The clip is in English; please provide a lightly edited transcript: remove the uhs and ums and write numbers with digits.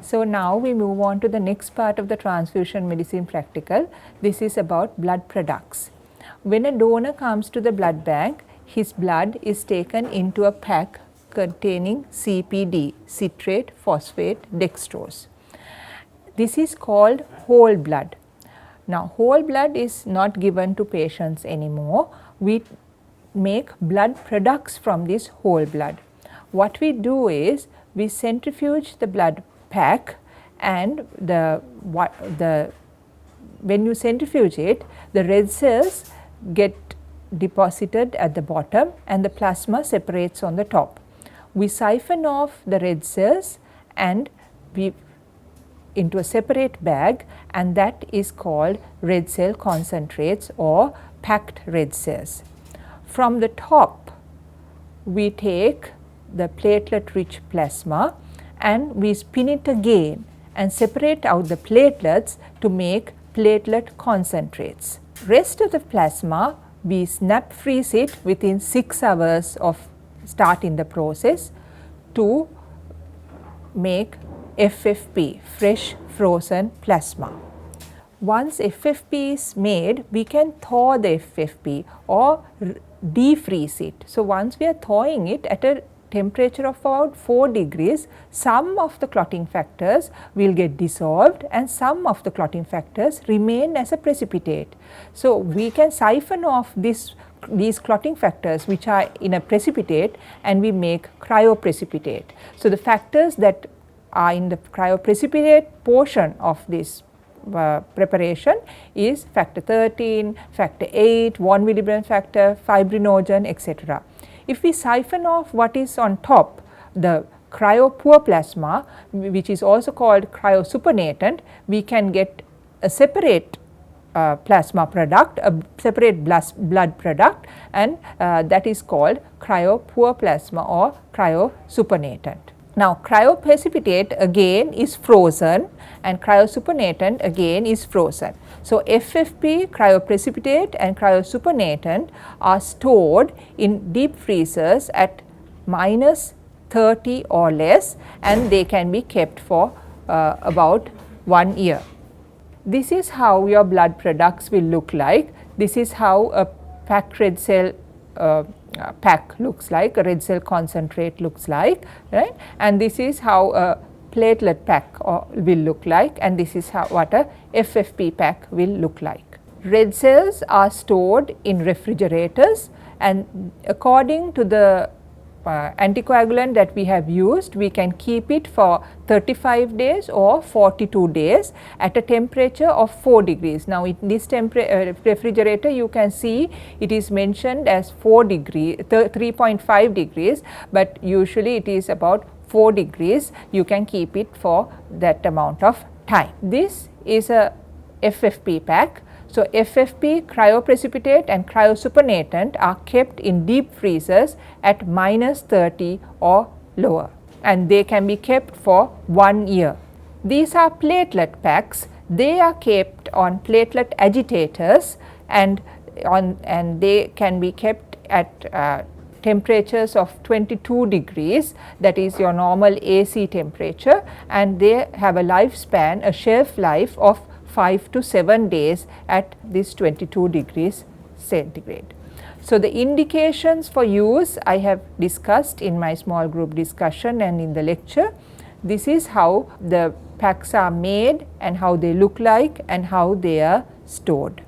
So now we move on to the next part of the transfusion medicine practical. This is about blood products. When a donor comes to the blood bank, his blood is taken into a pack containing CPD, citrate, phosphate, dextrose. This is called whole blood. Now whole blood is not given to patients anymore. We make blood products from this whole blood. What we do is we centrifuge the blood pack, and when you centrifuge it, the red cells get deposited at the bottom and the plasma separates on the top. We siphon off the red cells and we into a separate bag, and that is called red cell concentrates or packed red cells. From the top, we take the platelet rich plasma and we spin it again and separate out the platelets to make platelet concentrates. Rest of the plasma, we snap freeze it within 6 hours of starting the process to make FFP, fresh frozen plasma. Once FFP is made, we can thaw the FFP or defreeze it. So once we are thawing it at a temperature of about 4 degrees, some of the clotting factors will get dissolved and some of the clotting factors remain as a precipitate. So we can siphon off these clotting factors which are in a precipitate and we make cryoprecipitate. So the factors that are in the cryoprecipitate portion of this preparation is factor 13, factor 8, von Willebrand factor, fibrinogen, etc. If we siphon off what is on top, the cryo-poor plasma, which is also called cryosupernatant, we can get a separate plasma product, a separate blood product, and that is called cryo-poor plasma or cryosupernatant. Now cryoprecipitate again is frozen and cryosupernatant again is frozen. So FFP, cryoprecipitate and cryosupernatant are stored in deep freezers at -30 or less, and they can be kept for about 1 year. This is how your blood products will look like. This is how a packed red cell pack looks like, a red cell concentrate looks like, right? And this is how a platelet pack will look like, and this is how what a FFP pack will look like. Red cells are stored in refrigerators, and according to the anticoagulant that we have used, we can keep it for 35 days or 42 days at a temperature of 4 degrees. Now in this refrigerator you can see it is mentioned as 3.5 degrees, but usually it is about 4 degrees. You can keep it for that amount of time. This is a FFP pack. So FFP, cryoprecipitate and cryosupernatant are kept in deep freezers at -30 or lower, and they can be kept for 1 year. These are platelet packs. They are kept on platelet agitators, and they can be kept at temperatures of 22 degrees, that is your normal AC temperature, and they have a lifespan, a shelf life of 5 to 7 days at this 22 degrees centigrade. So the indications for use I have discussed in my small group discussion and in the lecture. This is how the packs are made and how they look like and how they are stored.